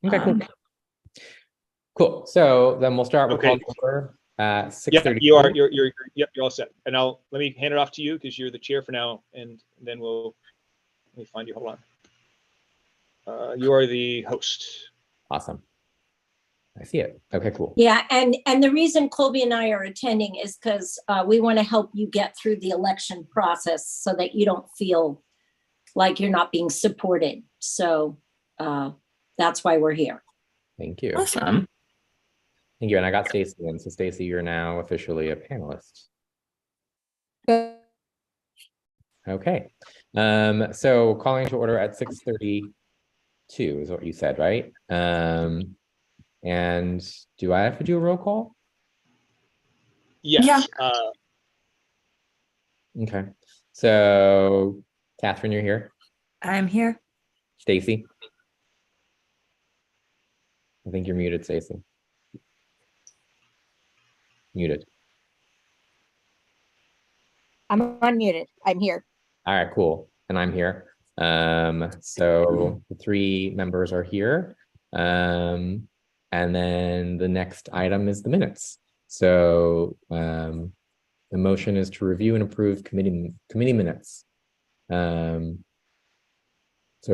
Okay, cool. Cool. So then we'll start with Okay. call to order at Yeah, 6:30. yep, you're all set. And let me hand it off to you because you're the chair for now, and then let me find you. Hold on. You are the host. Awesome. I see it. Okay, cool. Yeah, and the reason Colby and I are attending is because we want to help you get through the election process so that you don't feel like you're not being supported. So that's why we're here. Thank you. Awesome. Thank you. And I got Stacy in. So Stacy, you're now officially a panelist. Okay. So calling to order at 6:32 is what you said, right? And do I have to do a roll call? Yes. Yeah. Okay. So Catherine, you're here. I'm here. Stacy. I think you're muted, Stacy. Muted. I'm unmuted. I'm here. All right, cool. And I'm here. So the three members are here. And then the next item is the minutes. So the motion is to review and approve committee minutes. So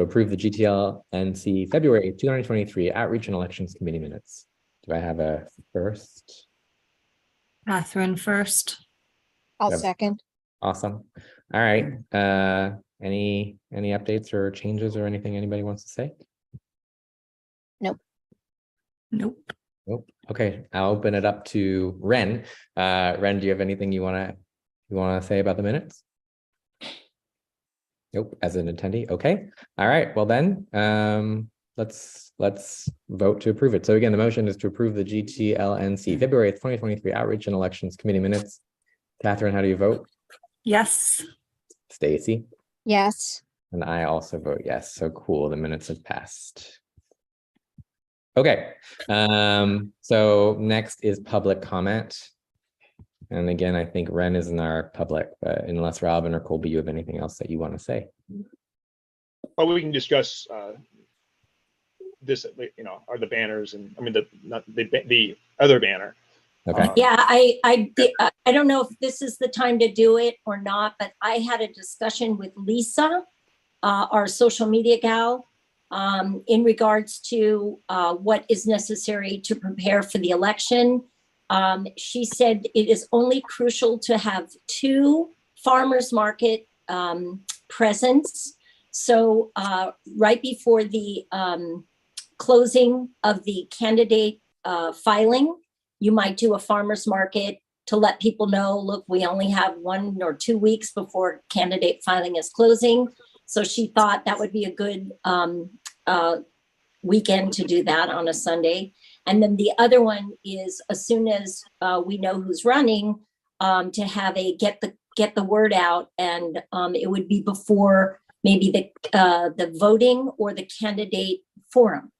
approve the GTLNC February 2023 Outreach and Elections Committee minutes. Do I have a first? Catherine first. I'll Yep. second. Awesome. All right. Any updates or changes or anything anybody wants to say? Nope. Nope. Nope. Okay, I'll open it up to Ren. Ren, do you have anything you wanna say about the minutes? Nope, as an attendee. Okay. All right. Well then, let's vote to approve it. So again, the motion is to approve the GTLNC February 2023 Outreach and Elections Committee minutes. Catherine, how do you vote? Yes. Stacy? Yes. And I also vote yes. So cool. The minutes have passed. Okay. So next is public comment. And again, I think Ren is in our public, but unless Robin or Colby, you have anything else that you want to say? Well, we can discuss this, are the banners, and I mean the other banner. Okay. Yeah, I don't know if this is the time to do it or not, but I had a discussion with Lisa, our social media gal, in regards to what is necessary to prepare for the election. She said it is only crucial to have 2 farmers market presents. So right before the closing of the candidate filing, you might do a farmers market to let people know, look, we only have 1 or 2 weeks before candidate filing is closing. So she thought that would be a good weekend to do that on a Sunday. And then the other one is as soon as we know who's running, to have a get the word out, and it would be before maybe the voting or the candidate forum.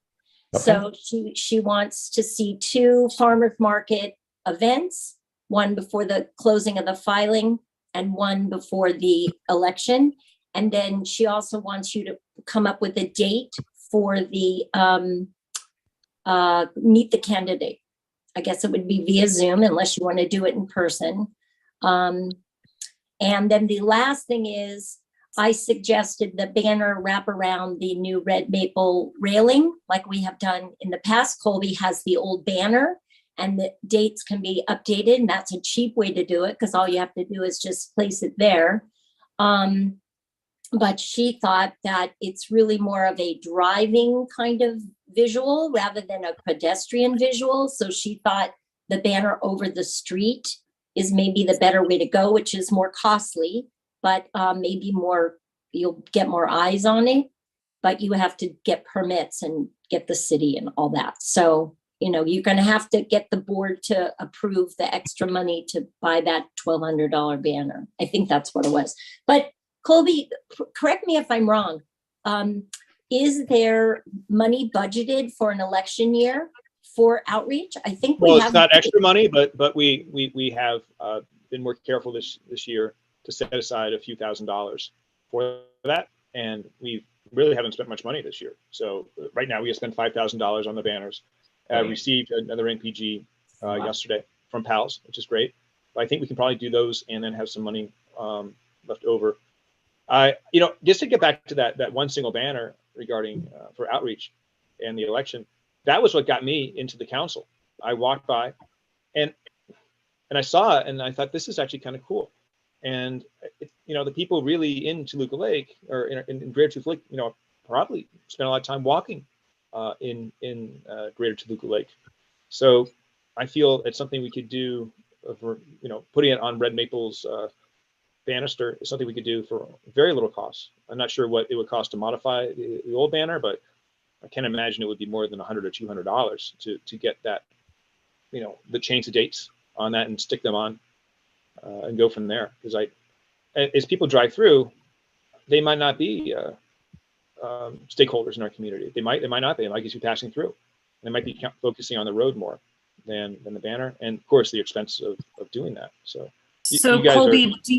Okay. So she wants to see 2 farmers market events, 1 before the closing of the filing and 1 before the election. And then she also wants you to come up with a date for the meet the candidate. I guess it would be via Zoom unless you want to do it in person. And then the last thing is I suggested the banner wrap around the new red maple railing like we have done in the past. Colby has the old banner and the dates can be updated, and that's a cheap way to do it because all you have to do is just place it there. But she thought that it's really more of a driving kind of visual rather than a pedestrian visual. So she thought the banner over the street is maybe the better way to go, which is more costly, but maybe you'll get more eyes on it, but you have to get permits and get the city and all that. So, you're going to have to get the board to approve the extra money to buy that $1,200 banner. I think that's what it was. But Colby, correct me if I'm wrong. Is there money budgeted for an election year for outreach? I think it's not extra money, but we have been more careful this year to set aside a few $1,000s for that, and we've really haven't spent much money this year. So right now we have spent $5,000 on the banners. I Right. received another NPG yesterday from PALS, which is great. But I think we can probably do those and then have some money left over. Just to get back to that one single banner regarding for outreach and the election, that was what got me into the council. I walked by and I saw it and I thought, this is actually kind of cool. And the people really in Toluca Lake or in Greater Toluca Lake, probably spend a lot of time walking in Greater Toluca Lake. So I feel it's something we could do for, putting it on Red Maple's banister is something we could do for very little cost. I'm not sure what it would cost to modify the old banner, but I can't imagine it would be more than $100 or $200 to get that, the change the dates on that and stick them on and go from there. Because as people drive through, they might not be stakeholders in our community. They might not be. They might just be passing through. They might be focusing on the road more than the banner, and of course the expense of doing that. So So you guys Colby, do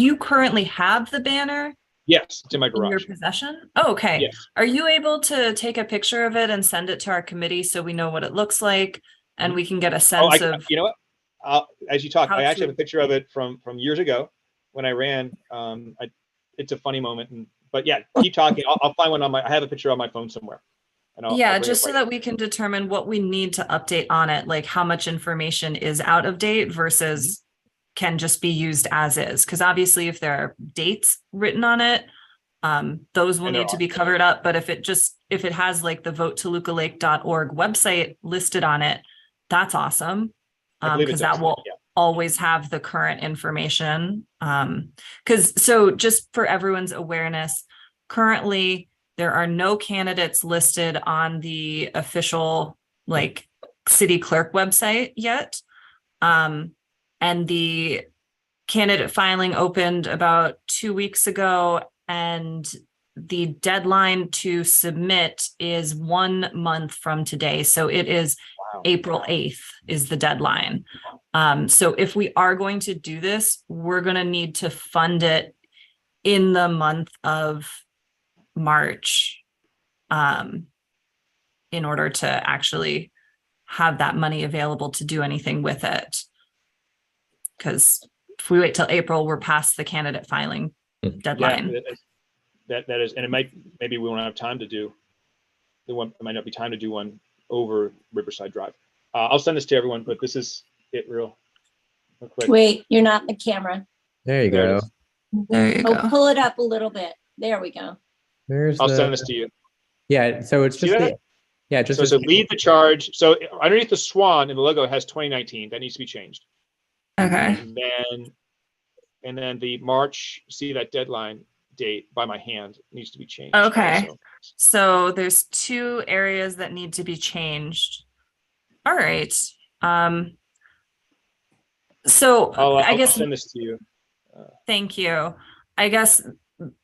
you currently have the banner yes, it's in my in your garage. possession? Oh, okay. Yes. Are you able to take a picture of it and send it to our committee so we know what it looks like and we can get a sense of? You know what? As you talk, how I actually to- have a picture of it from years ago when I ran. It's a funny moment, but yeah, keep talking. I'll find one I have a picture on my phone somewhere. And I'll bring just it so right that we can determine what we need to update on it, like how much information is out of date versus can just be used as is. Because obviously if there are dates written on it, those will And there need to are. be covered up. But if it has like the votetolucalake.org website listed on it, that's awesome. I believe it Because does. that will Yeah. always have the current information. So just for everyone's awareness, currently there are no candidates listed on the official like city clerk website yet. And the candidate filing opened about 2 weeks ago, and the deadline to submit is 1 month from today. So it is Wow. April 8th is the deadline. So if we are going to do this, we're going to need to fund it in the month of March in order to actually have that money available to do anything with it. Because if we wait till April, we're past the candidate filing deadline. Yeah, that is, and maybe we won't have time to do the one. It might not be time to do one over Riverside Drive. I'll send this to everyone, but this is it real quick. Wait, you're not in the camera. There you There it go. is. There you Oh, pull it up a little bit. There we go. There's I'll the, send this to you. yeah, so it's See just that? the, yeah, just So this, lead the charge. So underneath the swan in the logo has 2019. That needs to be changed. Okay. And then the March, see that deadline date by my hand needs to be changed. Okay. also. So there's 2 areas that need to be changed. All right. So I'll I guess, send this to you. thank you. I guess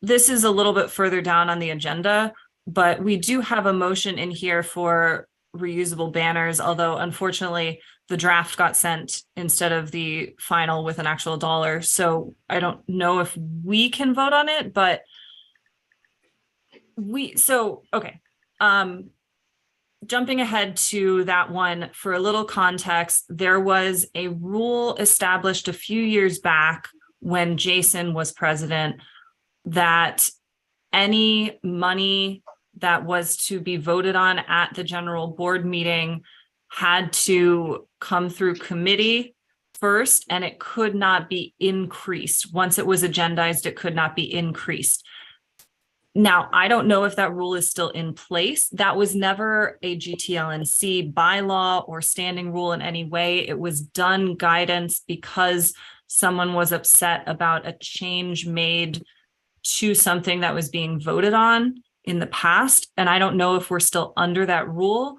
this is a little bit further down on the agenda, but we do have a motion in here for reusable banners, although unfortunately the draft got sent instead of the final with an actual dollar. So I don't know if we can vote on it, but okay. Jumping ahead to that one for a little context, there was a rule established a few years back when Jason was president that any money that was to be voted on at the general board meeting had to come through committee first, and it could not be increased. Once it was agendized, it could not be increased. Now, I don't know if that rule is still in place. That was never a GTLNC bylaw or standing rule in any way. It was done guidance because someone was upset about a change made to something that was being voted on in the past. And I don't know if we're still under that rule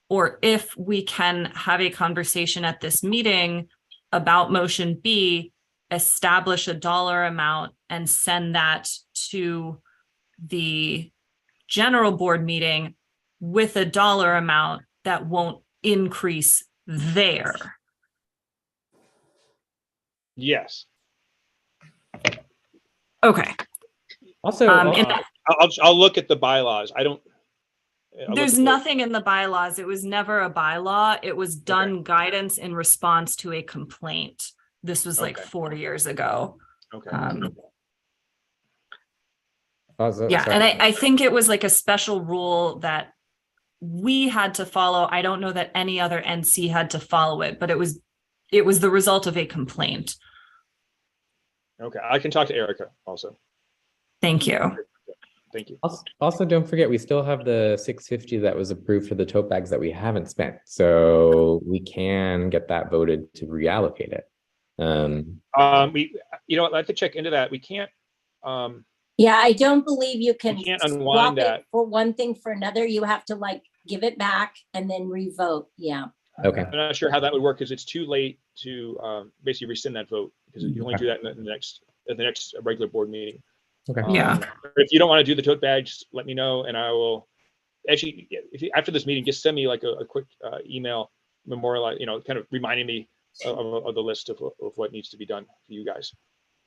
or if we can have a conversation at this meeting about motion B, establish a dollar amount and send that to the general board meeting with a dollar amount that won't increase there. Yes. Okay. also, And I'll look at the bylaws. I'll look There's at the- nothing in the bylaws. It was never a bylaw. It was done guidance in response to a complaint. This was like Okay. 4 years ago. Okay. Yeah, and I think it was like a special rule that we had to follow. I don't know that any other NC had to follow it, but it was the result of a complaint. Okay. I can talk to Erica also. Thank you. Thank you. Also, don't forget, we still have the 650 that was approved for the tote bags that we haven't spent. So we can get that voted to reallocate it. I have to check into that. We can't, Yeah, I don't believe you can you can't swap unwind it that. for one thing for another. You have to like give it back and then revote. Yeah. Okay. I'm not sure how that would work because it's too late to basically rescind that vote because you only do that in the next regular board meeting. Okay. Yeah. If you don't want to do the tote bags, let me know and I will actually, after this meeting, just send me like a quick email memorial, kind of reminding me of the list of what needs to be done for you guys.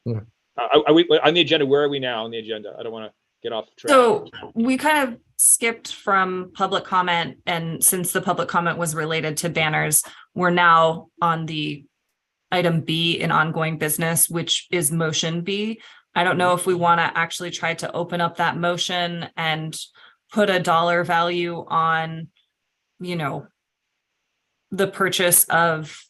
Okay. Are we on the agenda? Where are we now on the agenda? I don't want to get off track. So we kind of skipped from public comment, and since the public comment was related to banners, we're now on the item B in ongoing business, which is motion B. I don't know if we want to actually try to open up that motion and put a dollar value on, the purchase of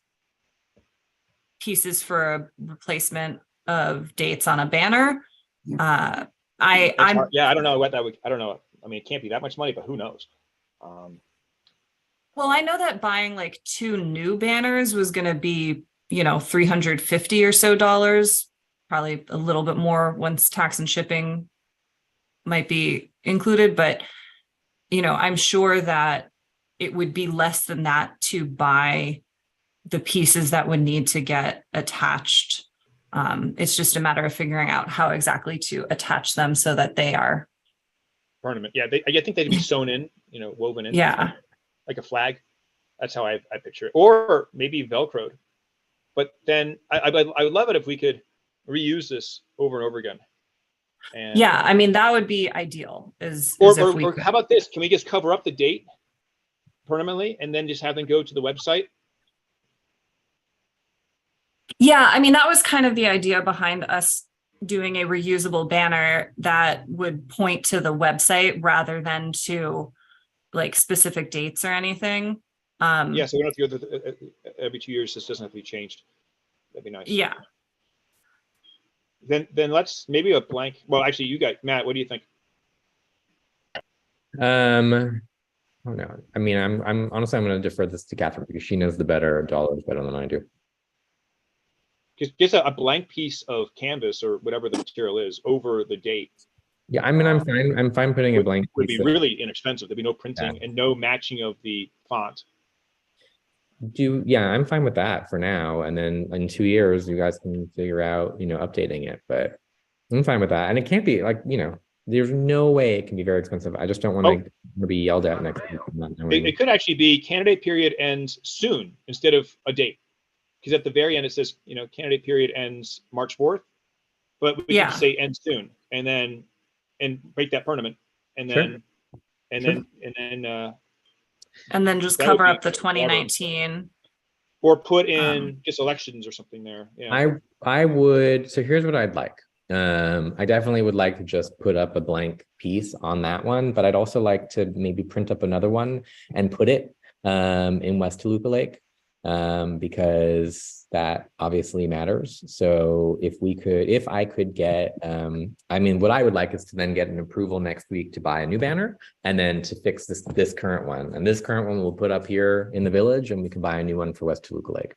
pieces for a replacement of dates on a banner. It's I'm hard. Yeah, I don't know what that would. I don't know. I mean, it can't be that much money, but who knows? Well, I know that buying like 2 new banners was going to be, $350 or so, probably a little bit more once tax and shipping might be included. But, I'm sure that it would be less than that to buy the pieces that would need to get attached. It's just a matter of figuring out how exactly to attach them so that they are. Ornament. Yeah, I think they'd be sewn in, woven in. Yeah. Like a flag. That's how I picture it. Or maybe Velcroed. But then I would love it if we could reuse this over and over again. And Yeah, I mean, that would be ideal. Or how about this? Can we just cover up the date permanently and then just have them go to the website? Yeah, I mean, that was kind of the idea behind us doing a reusable banner that would point to the website rather than to like specific dates or anything. Yeah, so we don't have to go every 2 years. This doesn't have to be changed. That'd be nice. Yeah. Then let's maybe a blank. Well, actually, you guys, Matt, what do you think? Oh no. I mean, I'm honestly, I'm going to defer this to Catherine because she knows the dollars better than I do. Just a blank piece of canvas or whatever the material is over the date. Yeah, I mean, I'm fine putting a blank. Would be piece really inexpensive. There'd be no printing and no matching of the font. Yeah, I'm fine with that for now. And then in 2 years, you guys can figure out, updating it. But I'm fine with that. And it can't be like, there's no way it can be very expensive. I just don't want to be yelled at next week. It could actually be candidate period ends soon instead of a date. Because at the very end, it says, candidate period ends March 4th. But we can say end soon and break that permanent. And then, and then just cover up the 2019. Or put in just elections or something there. Yeah. I would. So here's what I'd like. I definitely would like to just put up a blank piece on that one, but I'd also like to maybe print up another one and put it in West Toluca Lake because that obviously matters. So if I could get, what I would like is to then get an approval next week to buy a new banner and then to fix this current one. And this current one we'll put up here in the village and we can buy a new one for West Toluca Lake.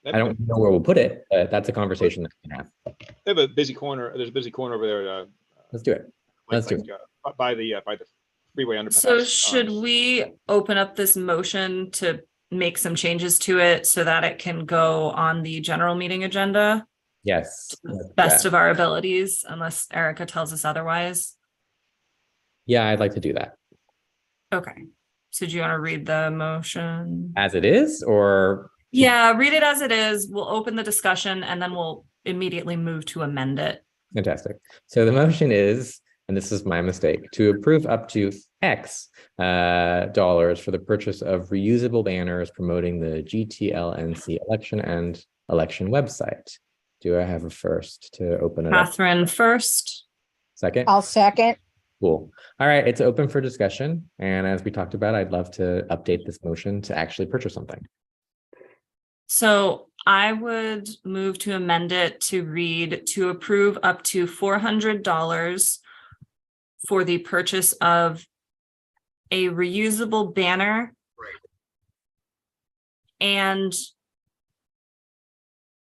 I don't know where we'll put it, but that's a conversation that we can have. They have a busy corner. There's a busy corner over there. Let's do it. Let's do it. By the freeway underpass. So should we open up this motion to make some changes to it so that it can go on the general meeting agenda? Yes. To the best of our abilities, unless Erica tells us otherwise. Yeah, I'd like to do that. Okay. So do you want to read the motion? As it is, or? Yeah, read it as it is. We'll open the discussion and then we'll immediately move to amend it. Fantastic. So the motion is and this is my mistake, to approve up to X dollars for the purchase of reusable banners promoting the GTLNC election and election website. Do I have a first to open it up? Catherine first. Second? I'll second. Cool. All right, it's open for discussion. And as we talked about, I'd love to update this motion to actually purchase something. So I would move to amend it to read to approve up to $400 for the purchase of a reusable banner and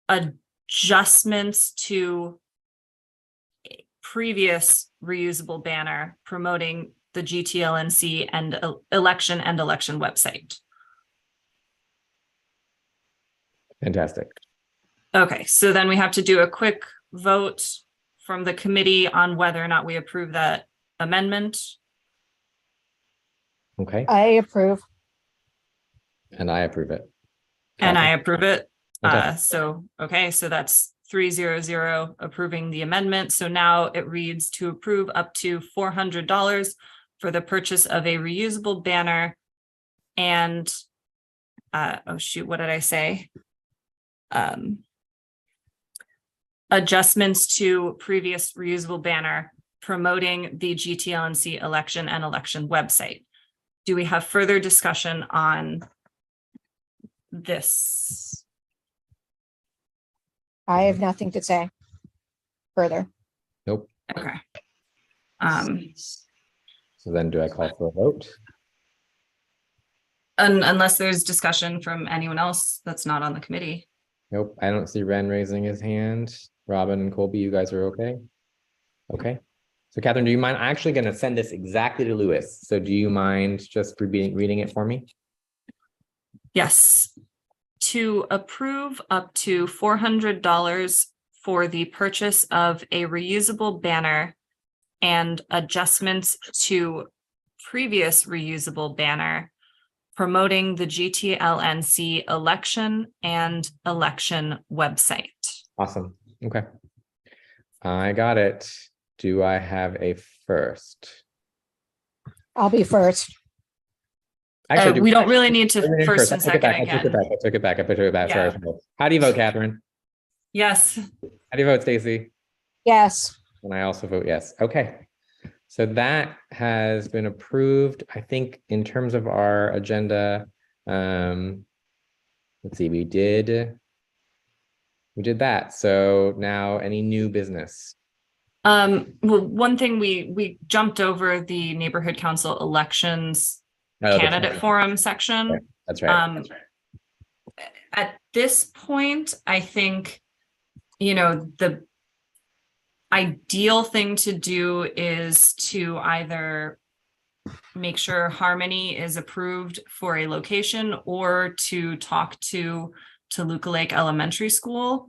adjustments to previous reusable banner promoting the GTLNC and election website. Fantastic. Okay, so then we have to do a quick vote from the committee on whether or not we approve that amendment. Okay, I approve. and I approve it. And I Catherine? approve it. Fantastic. Okay, so that's 300 approving the amendment. So now it reads to approve up to $400 for the purchase of a reusable banner and, oh shoot, what did I say? Adjustments to previous reusable banner promoting the GTLNC election and election website. Do we have further discussion on this? I have nothing to say further. Nope. Okay. So then do I call for a vote? Unless there's discussion from anyone else that's not on the committee. Nope, I don't see Ren raising his hand. Robin and Colby, you guys are okay? Okay. So Catherine, do you mind? I'm actually going to send this exactly to Lewis. So do you mind just reading it for me? Yes. To approve up to $400 for the purchase of a reusable banner and adjustments to previous reusable banner promoting the GTLNC election and election website. Awesome. Okay. I got it. Do I have a first? I'll be first. Actually, We don't really need to Everything first I and took it back. second I took it again. back. I took it back. I took it back. Yeah. Sorry. How do you vote, Catherine? Yes. How do you vote, Stacy? Yes. And I also vote yes. Okay. So that has been approved. I think in terms of our agenda, let's see, we did that. So now any new business? Well, one thing we jumped over the neighborhood council elections Oh, the candidate candidate. forum section. That's right. That's right. At this point, I think, the ideal thing to do is to either make sure Harmony is approved for a location or to talk to Toluca Lake Elementary School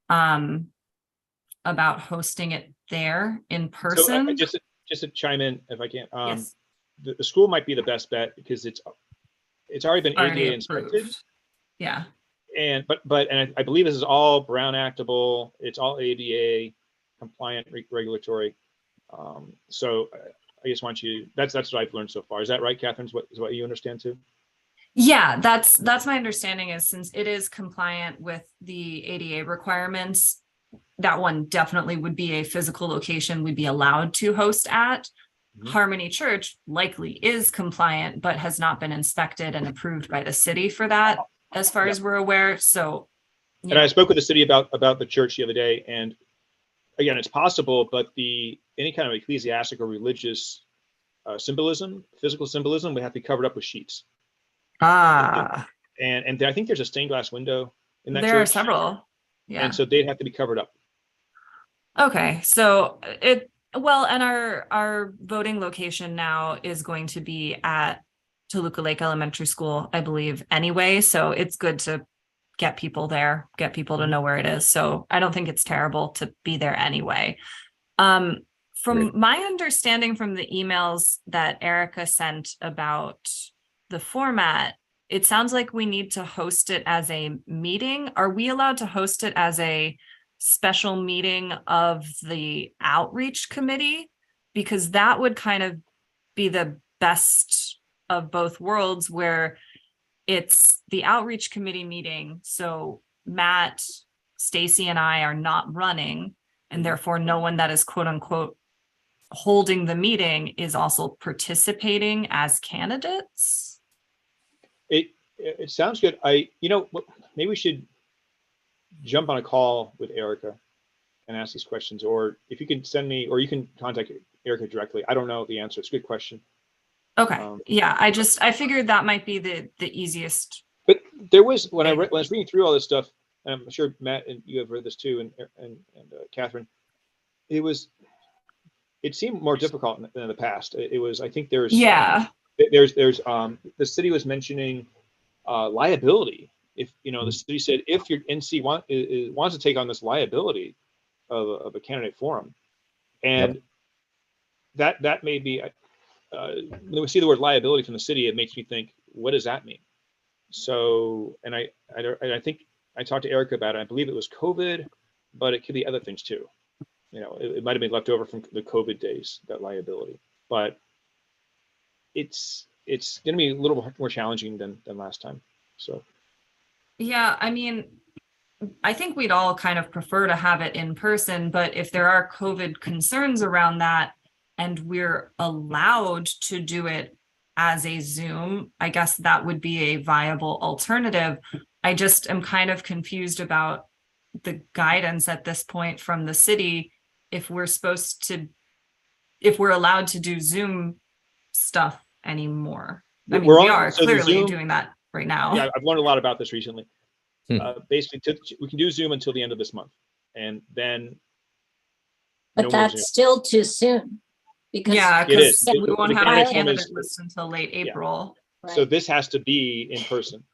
about hosting it there in person. So just to chime in if I can, Yes. the school might be the best bet because it's already been Already ADA inspected. approved. Yeah. And I believe this is all Brown Actable. It's all ADA compliant, regulatory. So I just want you. That's what I've learned so far. Is that right, Catherine? Is what you understand too? Yeah, that's my understanding is since it is compliant with the ADA requirements, that one definitely would be a physical location we'd be allowed to host at. Mhm. Harmony Church likely is compliant, but has not been inspected and approved by the city for that, as far as we're aware. So, And I spoke with the city about the church the other day, and again, it's possible, but any kind of ecclesiastic or religious symbolism, physical symbolism, would have to be covered up with sheets. And I think there's a stained glass window in that church. there are several. Yeah. And so they'd have to be covered up. Okay, so and our voting location now is going to be at Toluca Lake Elementary School, I believe, anyway. So it's good to get people there, get people to know where it is. So I don't think it's terrible to be there anyway. From my understanding from the emails that Erica sent about the format, it sounds like we need to host it as a meeting. Are we allowed to host it as a special meeting of the outreach committee? because that would kind of be the best of both worlds, where it's the outreach committee meeting. So Matt, Stacy, and I are not running, and therefore no one that is quote unquote holding the meeting is also participating as candidates. It sounds good. Maybe we should jump on a call with Erica and ask these questions, or if you can send me, or you can contact Erica directly. I don't know the answer. It's a good question. Okay. Yeah, I figured that might be the easiest. But there was, when I was reading through all this stuff, and I'm sure Matt and you have read this too, and Catherine, it seemed more difficult than in the past. It was, I think there's the city was mentioning liability. If the city said, if your NC wants to take on this liability of a candidate forum, and that may be, when we see the word liability from the city, it makes me think, what does that mean? So, and I think I talked to Erica about it. I believe it was COVID, but it could be other things too. It might have been left over from the COVID days, that liability. But it's going to be a little more challenging than last time. So. Yeah, I mean, I think we'd all kind of prefer to have it in person, but if there are COVID concerns around that and we're allowed to do it as a Zoom, I guess that would be a viable alternative. I just am kind of confused about the guidance at this point from the city, if we're allowed to do Zoom stuff anymore. I mean, we are clearly doing that right now. Yeah, I've learned a lot about this recently. Basically, we can do Zoom until the end of this month, and then. But that's still too soon. Because we won't have a candidate list until late April. Yeah. Right. So this has to be in person.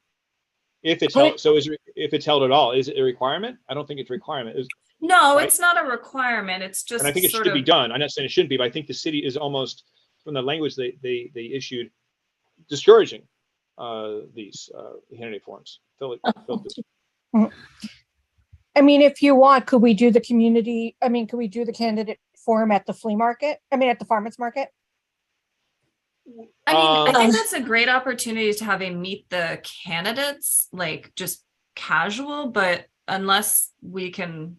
If it's held, if it's held at all, is it a requirement? I don't think it's a requirement. No, right? It's not a requirement. It's just. And I think it should be done. I'm not saying it shouldn't be, but I think the city is almost, from the language they issued, discouraging these candidate forums. I mean, if you want, could we do the candidate forum at the flea market? At the farmers market? I think that's a great opportunity to have a meet the candidates, like just casual, but unless we can.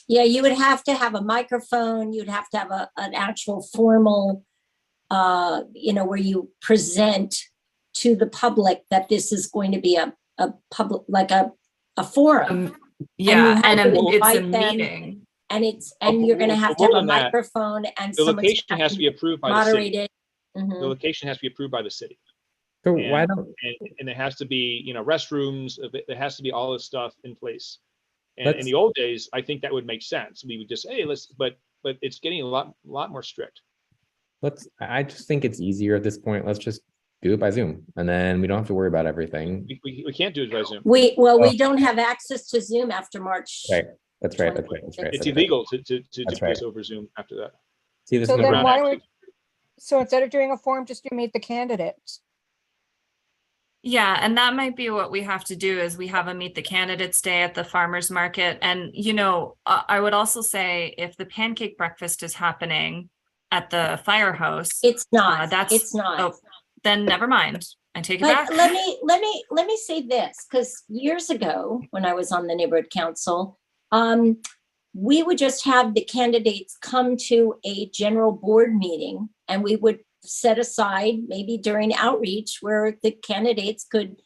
Yeah, you would have to have a microphone. You'd have to have an actual formal, where you present to the public that this is going to be a public, like a forum. Yeah, and it's a meeting. And you're going to have a microphone, and the location has to be approved by moderated. The city. The location has to be approved by the city. So why don't? And it has to be, restrooms. There has to be all this stuff in place. And in the old days, I think that would make sense. We would just say, but it's getting a lot more strict. I just think it's easier at this point. Let's just do it by Zoom, and then we don't have to worry about everything. We can't do it by Zoom. We don't have access to Zoom after March. Right. That's right. It's illegal to do this over Zoom after that. See, this so then why don't so instead of doing a forum, just do meet the candidates. Yeah, and that might be what we have to do, is we have a meet the candidates day at the farmers market. And, I would also say, if the pancake breakfast is happening at the firehouse, it's not. It's not. Oh, then never mind. I take it but back. Let me say this, because years ago when I was on the neighborhood council, we would just have the candidates come to a general board meeting, and we would set aside maybe during outreach where the candidates could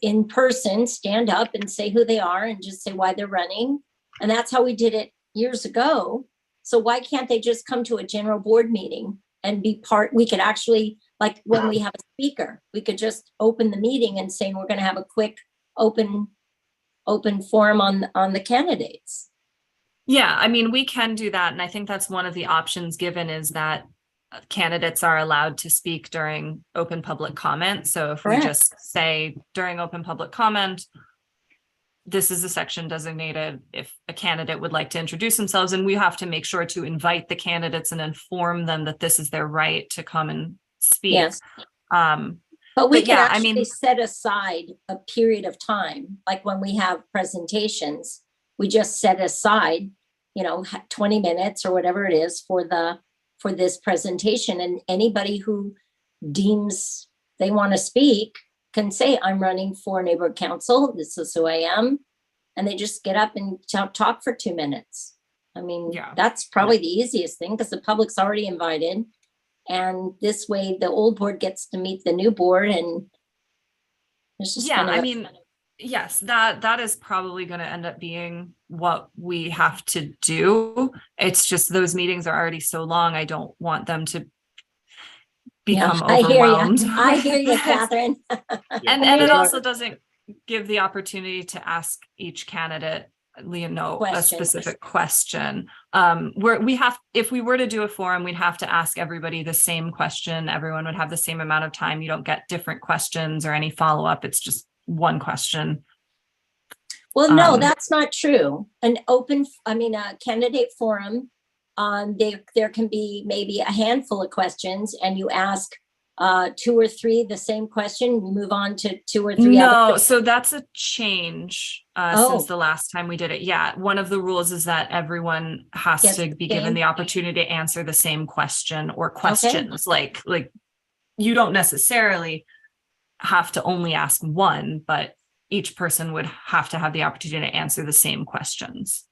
in person stand up and say who they are and just say why they're running. And that's how we did it years ago. So why can't they just come to a general board meeting and be part? We could actually, like when we have a speaker, we could just open the meeting and say, we're going to have a quick open forum on the candidates. Yeah, we can do that. And I think that's one of the options given, is that candidates are allowed to speak during open public comment. So if we just say during open public comment, this is a section designated if a candidate would like to introduce themselves, and we have to make sure to invite the candidates and inform them that this is their right to come and speak. Yes. But we can actually set aside a period of time, like when we have presentations, we just set aside, 20 minutes or whatever it is for the for this presentation, and anybody who deems they want to speak can say, I'm running for neighborhood council. This is who I am. And they just get up and talk for 2 minutes. I mean, Yeah. that's probably the easiest thing because the public's already invited. And this way the old board gets to meet the new board, and it's just Yeah, kind of, I mean, yes, that is probably going to end up being what we have to do. It's just those meetings are already so long. I don't want them to become I hear you. overwhelmed. I hear you, Catherine. And it also doesn't give the opportunity to ask each candidate, you know, a Questions. specific question. If we were to do a forum, we'd have to ask everybody the same question. Everyone would have the same amount of time. You don't get different questions or any follow-up. It's just one question. Well, no, that's not true. A candidate forum, there can be maybe a handful of questions, and you ask 2 or 3 the same question, you move on to 2 or 3 No, other. so that's a change since the last time we did it. Yeah, one of the rules is that everyone has Yes, to be same. given the opportunity to answer the same question or questions. Like you don't necessarily have to only ask one, but each person would have to have the opportunity to answer the same questions.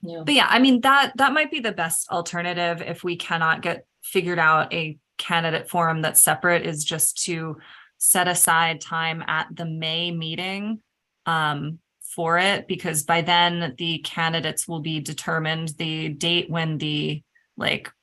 Yeah. But yeah, I mean, that might be the best alternative if we cannot get figured out a candidate forum that's separate, is just to set aside time at the May meeting for it, because by then the candidates will be determined. The date when the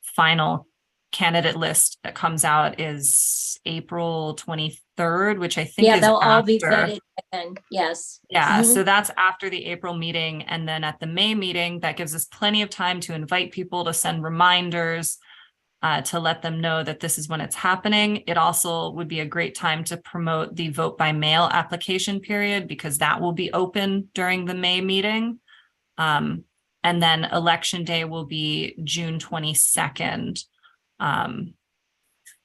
final candidate list that comes out is April 23rd, which I think is they'll all after. be vetted again. Yes. Yeah, Mhm. so that's after the April meeting. And then at the May meeting, that gives us plenty of time to invite people, to send reminders, to let them know that this is when it's happening. It also would be a great time to promote the vote by mail application period, because that will be open during the May meeting. And then election day will be June 22nd.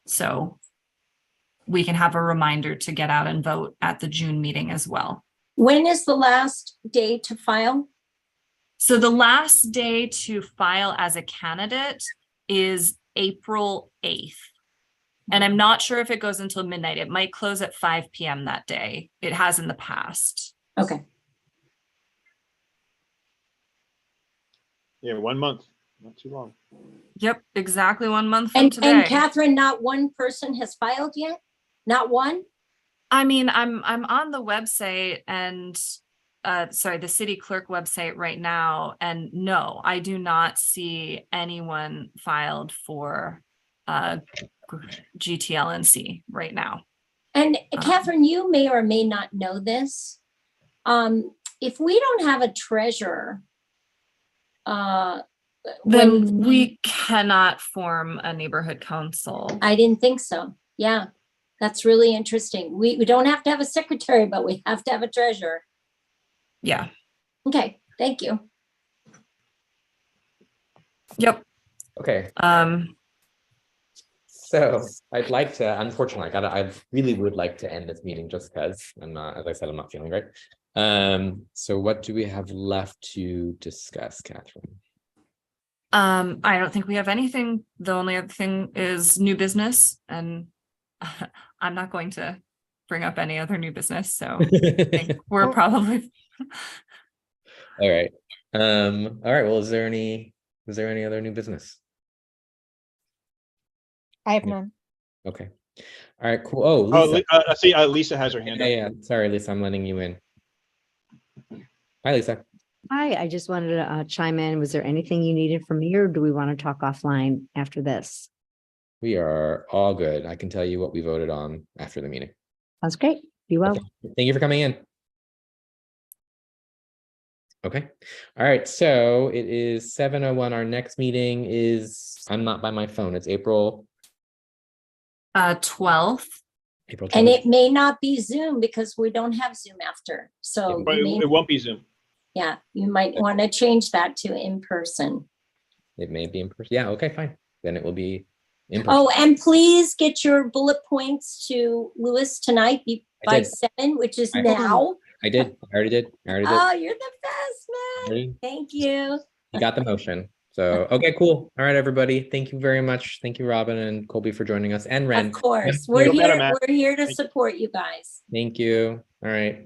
So we can have a reminder to get out and vote at the June meeting as well. When is the last day to file? So the last day to file as a candidate is April 8th. And I'm not sure if it goes until midnight. It might close at 5 p.m. that day. It has in the past. Okay. Yeah, 1 month, not too long. Yep, exactly 1 month from And today. Catherine, not one person has filed yet? Not one? I mean, I'm on the website and the city clerk website right now, and no, I do not see anyone filed for GTLNC right now. And Catherine, you may or may not know this. If we don't have a treasurer, then we cannot form a neighborhood council. I didn't think so. Yeah, that's really interesting. We don't have to have a secretary, but we have to have a treasurer. Yeah. Okay, thank you. Yep. Okay. So I'd like to, unfortunately, I really would like to end this meeting just because I'm not, as I said, I'm not feeling great. So what do we have left to discuss, Catherine? I don't think we have anything. The only other thing is new business, and I'm not going to bring up any other new business. So I think we're probably All right. All right. Well, is there any other new business? I have none. Okay. All right, cool. Oh, Lisa. I see Lisa has her hand up. Yeah. Sorry, Lisa, I'm letting you in. Hi, Lisa. Hi, I just wanted to chime in. Was there anything you needed from me, or do we want to talk offline after this? We are all good. I can tell you what we voted on after the meeting. Sounds great. Be well. Okay. Thank you for coming in. Okay. All right. So it is 7:01. Our next meeting is, I'm not by my phone. It's April 12th. April 12th. And it may not be Zoom because we don't have Zoom after. So But it won't be Zoom. yeah, you might want to change that to in person. It may be in person. Yeah. Okay, fine. Then it will be in person. Oh, and please get your bullet points to Louis tonight by did. 7, which is I- now. I did. I already did. Oh, you're the best, man. Already- Thank you. You got the motion. So, okay, cool. All right, everybody. Thank you very much. Thank you, Robin and Colby, for joining us, and Ren. Of course, Yep. we're Feel better, here, Matt. we're here to Thank you. support you guys. Thank you. All right.